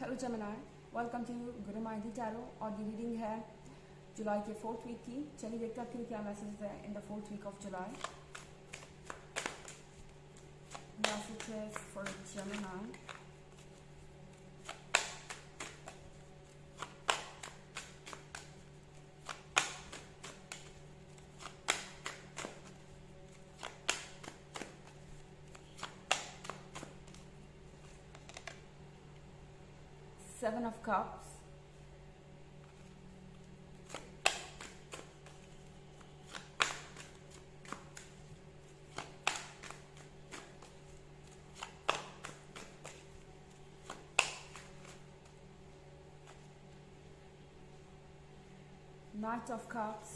Hello Gemini, welcome to Guru माइंडी tarot. और ये reading है जुलाई के 4th वीक की। चलिए देखते हैं आपके लिए क्या मैसेज है in the 4th week of July. Messages for Gemini. Seven of Cups, Knight of Cups,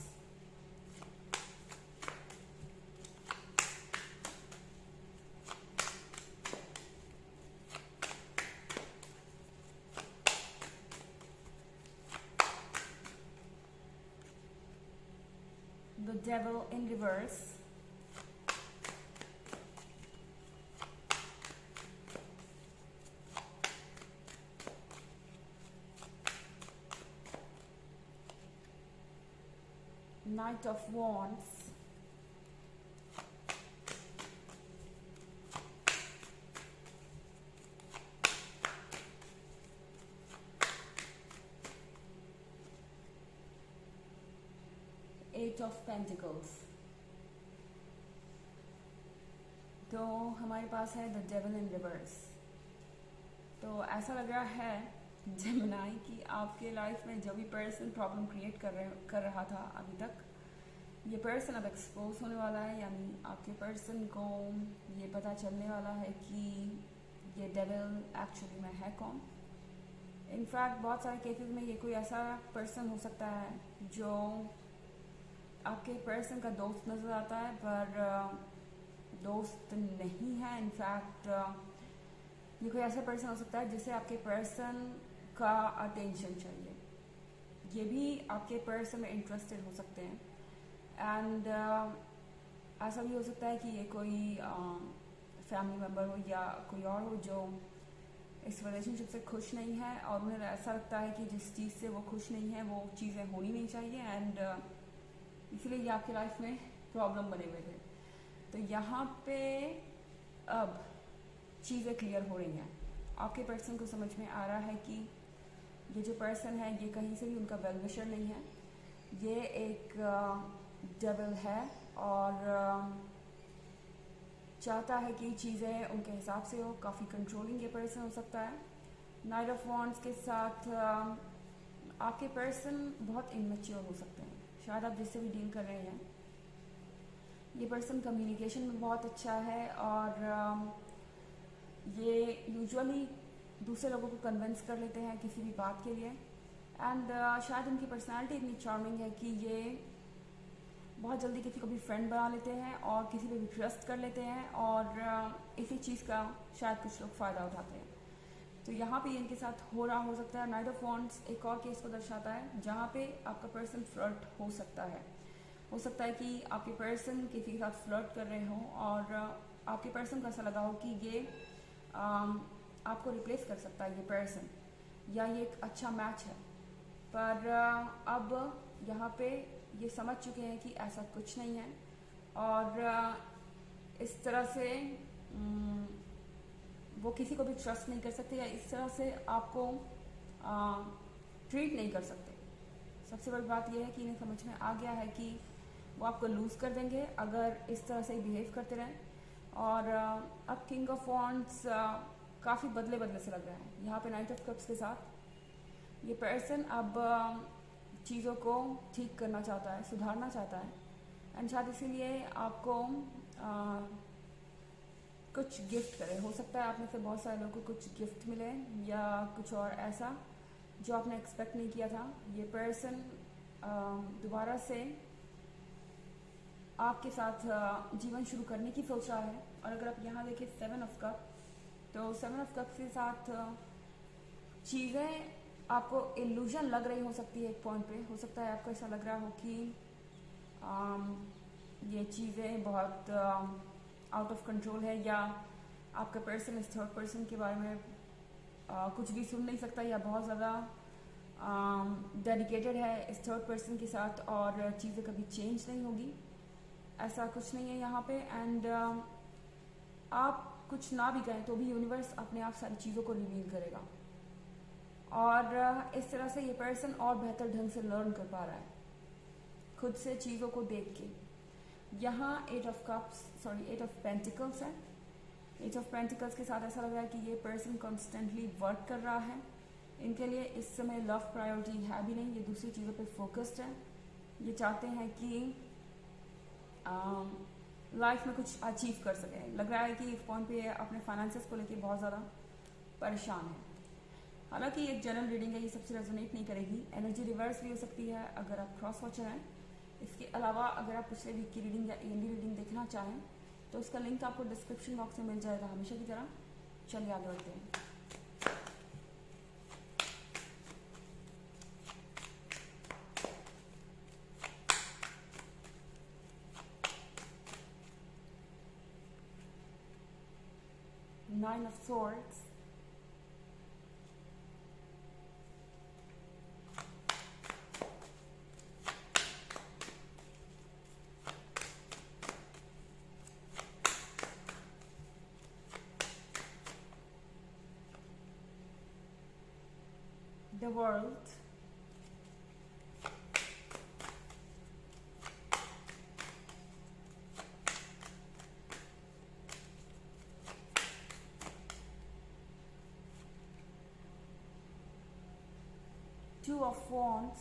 the Devil in reverse, Knight of Wands, Eight of Pentacles। तो हमारे पास है द डेविल इन रिवर्स। तो ऐसा लग रहा है जेमिनाई कि आपके लाइफ में जो भी पर्सन प्रॉब्लम क्रिएट कर रहा था अभी तक, ये पर्सन अब एक्सपोज होने वाला है। यानी आपके पर्सन को ये पता चलने वाला है कि ये डेविल एक्चुअली में है कौन। इनफैक्ट बहुत सारे केसेस में ये कोई ऐसा पर्सन हो सकता है जो आपके पर्सन का दोस्त नज़र आता है पर दोस्त नहीं है। इनफैक्ट ये कोई ऐसा पर्सन हो सकता है जिसे आपके पर्सन का अटेंशन चाहिए। ये भी आपके पर्सन में इंटरेस्टेड हो सकते हैं। एंड ऐसा भी हो सकता है कि ये कोई फैमिली मेम्बर हो या कोई और हो जो इस रिलेशनशिप से खुश नहीं है और उन्हें ऐसा लगता है कि जिस चीज़ से वो खुश नहीं है वो चीज़ें होनी नहीं चाहिए। एंड इसलिए ये आपकी लाइफ में प्रॉब्लम बने हुए थे। तो यहाँ पे अब चीज़ें क्लियर हो रही हैं। आपके पर्सन को समझ में आ रहा है कि ये जो पर्सन है ये कहीं से भी उनका वेल विशर नहीं है। ये एक डेविल है और चाहता है कि चीज़ें उनके हिसाब से हो। काफ़ी कंट्रोलिंग ये पर्सन हो सकता है। नाइट ऑफ वॉन्ड्स के साथ आपके पर्सन बहुत इमेच्योर हो सकते हैं। शायद आप जिससे भी डील कर रहे हैं ये पर्सन कम्युनिकेशन में बहुत अच्छा है और ये यूजुअली दूसरे लोगों को कन्विंस कर लेते हैं किसी भी बात के लिए। एंड शायद उनकी पर्सनालिटी इतनी चार्मिंग है कि ये बहुत जल्दी किसी को भी फ्रेंड बना लेते हैं और किसी पे भी ट्रस्ट कर लेते हैं और इसी चीज़ का शायद कुछ लोग फ़ायदा उठाते हैं। तो यहाँ पे इनके साथ हो रहा हो सकता है। नाइट ऑफ वॉन्ड्स एक और केस को दर्शाता है जहाँ पे आपका पर्सन फ्लर्ट हो सकता है। हो सकता है कि आपके पर्सन किसी के साथ फ्लर्ट कर रहे हों और आपके पर्सन को ऐसा लगा हो कि ये आपको रिप्लेस कर सकता है ये पर्सन, या ये एक अच्छा मैच है। पर अब यहाँ पे ये समझ चुके हैं कि ऐसा कुछ नहीं है और इस तरह से वो किसी को भी ट्रस्ट नहीं कर सकते या इस तरह से आपको ट्रीट नहीं कर सकते। सबसे बड़ी बात यह है कि इन्हें समझ में आ गया है कि वो आपको लूज़ कर देंगे अगर इस तरह से बिहेव करते रहें। और अब किंग ऑफ वॉन्ड्स काफ़ी बदले बदले से लग रहा है यहाँ पे नाइट ऑफ कप्स के साथ। ये पर्सन अब चीज़ों को ठीक करना चाहता है, सुधारना चाहता है। एंड शायद इसीलिए आपको कुछ गिफ्ट करे। हो सकता है आप में से बहुत सारे लोगों को कुछ गिफ्ट मिले या कुछ और ऐसा जो आपने एक्सपेक्ट नहीं किया था। ये पर्सन दोबारा से आपके साथ जीवन शुरू करने की सोच रहा है। और अगर आप यहाँ देखें 7 ऑफ कप, तो 7 ऑफ कप के साथ चीज़ें आपको इल्यूजन लग रही हो सकती है। एक पॉइंट पे हो सकता है आपको ऐसा लग रहा हो कि ये चीज़ें बहुत आउट ऑफ कंट्रोल है या आपका पर्सन इस थर्ड पर्सन के बारे में कुछ भी सुन नहीं सकता या बहुत ज़्यादा डेडिकेटेड है इस थर्ड पर्सन के साथ और चीज़ें कभी चेंज नहीं होगी, ऐसा कुछ नहीं है यहाँ पे। एंड आप कुछ ना भी करें तो भी यूनिवर्स अपने आप सारी चीज़ों को रिवील करेगा और इस तरह से ये पर्सन और बेहतर ढंग से लर्न कर पा रहा है खुद से चीज़ों को देख के। यहाँ 8 ऑफ पेंटिकल्स है। 8 ऑफ पेंटिकल्स के साथ ऐसा लग रहा है कि ये पर्सन कॉन्स्टेंटली वर्क कर रहा है। इनके लिए इस समय लव प्रायोरिटी है भी नहीं, ये दूसरी चीज़ों पे फोकस्ड है। ये चाहते हैं कि लाइफ में कुछ अचीव कर सकें। लग रहा है कि इस पॉइंट पे अपने फाइनेंसेस को लेके बहुत ज़्यादा परेशान है। हालांकि एक जनरल रीडिंग है, ये सबसे रेजोनेट नहीं करेगी। एनर्जी रिवर्स भी हो सकती है अगर आप क्रॉस वॉचर हैं। इसके अलावा अगर आप पिछले वीक की रीडिंग या ईयरली रीडिंग देखना चाहें तो उसका लिंक आपको डिस्क्रिप्शन बॉक्स में मिल जाएगा हमेशा की तरह। चलिए आगे बढ़ते हैं। Nine of Swords, the World, Two of Wands,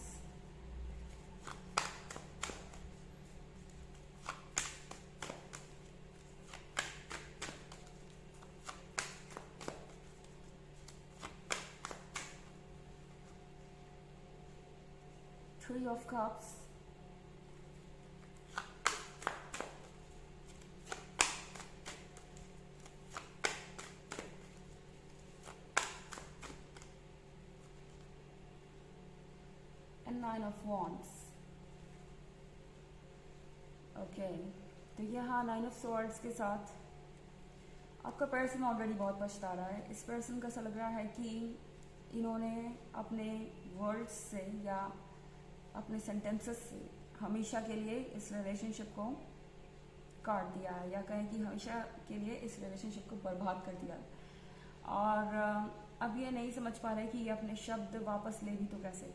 Three of Cups, and Nine of Wands. Okay, तो यहाँ नाइन ऑफ स्वॉर्ड्स के साथ आपका पर्सन ऑलरेडी बहुत पछता रहा है। इस पर्सन का ऐसा लग रहा है कि इन्होंने अपने वर्ड्स से या अपने सेंटेंसेस से हमेशा के लिए इस रिलेशनशिप को काट दिया है, या कहें कि हमेशा के लिए इस रिलेशनशिप को बर्बाद कर दिया है। और अब ये नहीं समझ पा रहे कि ये अपने शब्द वापस ले भी तो कैसे।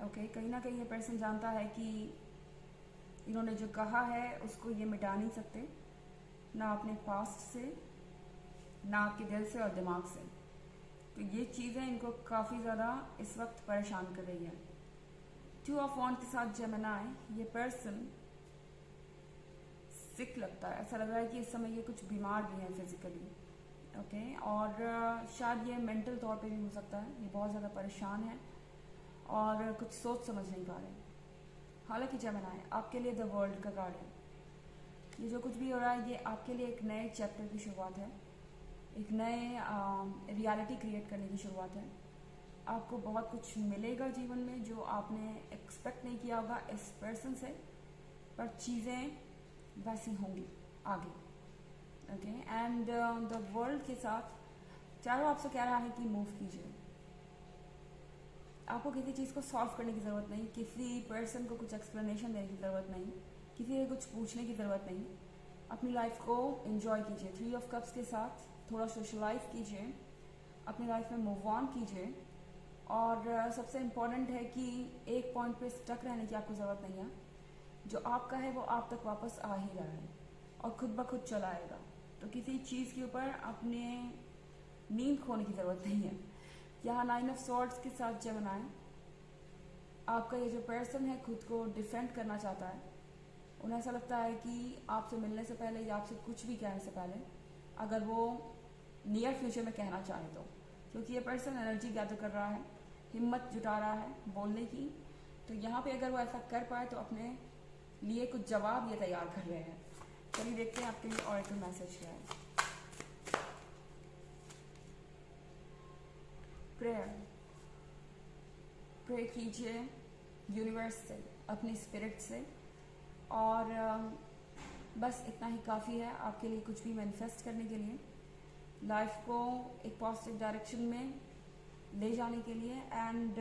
ओके, कहीं ना कहीं ये पर्सन जानता है कि इन्होंने जो कहा है उसको ये मिटा नहीं सकते, ना अपने पास्ट से, ना आपके दिल से और दिमाग से। तो ये चीज़ें इनको काफ़ी ज़्यादा इस वक्त परेशान कर रही है। टू ऑफ वॉन्ड के साथ जेमिनी, ये पर्सन सिक लगता है। ऐसा लग रहा है कि इस समय ये कुछ बीमार भी हैं फिजिकली। ओके, और शायद ये मेंटल तौर पे भी हो सकता है। ये बहुत ज़्यादा परेशान है और कुछ सोच समझ नहीं पा रहे। हालांकि जेमिनी, आपके लिए द वर्ल्ड का कार्ड है। ये जो कुछ भी हो रहा है ये आपके लिए एक नए चैप्टर की शुरुआत है, एक नए रियलिटी क्रिएट करने की शुरुआत है। आपको बहुत कुछ मिलेगा जीवन में जो आपने एक्सपेक्ट नहीं किया होगा इस पर्सन से, पर चीज़ें वैसी होंगी आगे। ओके, एंड द वर्ल्ड के साथ चारों आपसे कह रहा है कि मूव कीजिए। आपको किसी चीज़ को सॉल्व करने की ज़रूरत नहीं, किसी पर्सन को कुछ एक्सप्लेनेशन देने की ज़रूरत नहीं, किसी से कुछ पूछने की ज़रूरत नहीं। अपनी लाइफ को एंजॉय कीजिए। थ्री ऑफ कप्स के साथ थोड़ा सोशलाइज कीजिए, अपनी लाइफ में मूव ऑन कीजिए। और सबसे इम्पॉर्टेंट है कि एक पॉइंट पे स्टक रहने की आपको ज़रूरत नहीं है। जो आपका है वो आप तक वापस आ ही रहा है और खुद ब खुद चला आएगा। तो किसी चीज़ के ऊपर अपने नींद खोने की ज़रूरत नहीं है। यहाँ नाइन ऑफ स्वॉर्ड्स के साथ जेमिनी, आपका ये जो पर्सन है खुद को डिफेंड करना चाहता है। उन्हें ऐसा लगता है कि आपसे मिलने से पहले या आपसे कुछ भी कहने से पहले, अगर वो नियर फ्यूचर में कहना चाहे तो, क्योंकि ये पर्सन एनर्जी गैदर कर रहा है, हिम्मत जुटा रहा है बोलने की। तो यहाँ पे अगर वो ऐसा कर पाए तो अपने लिए कुछ जवाब ये तैयार कर रहे हैं। चलिए देखते हैं आपके लिए ऑरेकल मैसेज क्या है। प्रे कीजिए यूनिवर्स से, अपनी स्पिरिट से, और बस इतना ही काफ़ी है आपके लिए कुछ भी मैनिफेस्ट करने के लिए। लाइफ को एक पॉजिटिव डायरेक्शन में ले जाने के लिए। एंड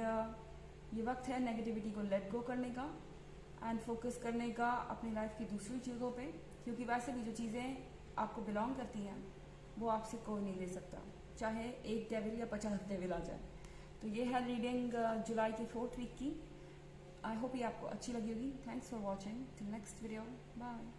ये वक्त है नेगेटिविटी को लेट गो करने का एंड फोकस करने का अपनी लाइफ की दूसरी चीज़ों पे, क्योंकि वैसे भी जो चीज़ें आपको बिलोंग करती हैं वो आपसे कोई नहीं ले सकता, चाहे एक डेविल या 50 डेविल आ जाए। तो ये है रीडिंग जुलाई के 4th वीक की। आई होप ये आपको अच्छी लगी होगी। Thanks for watching. Till next video, bye.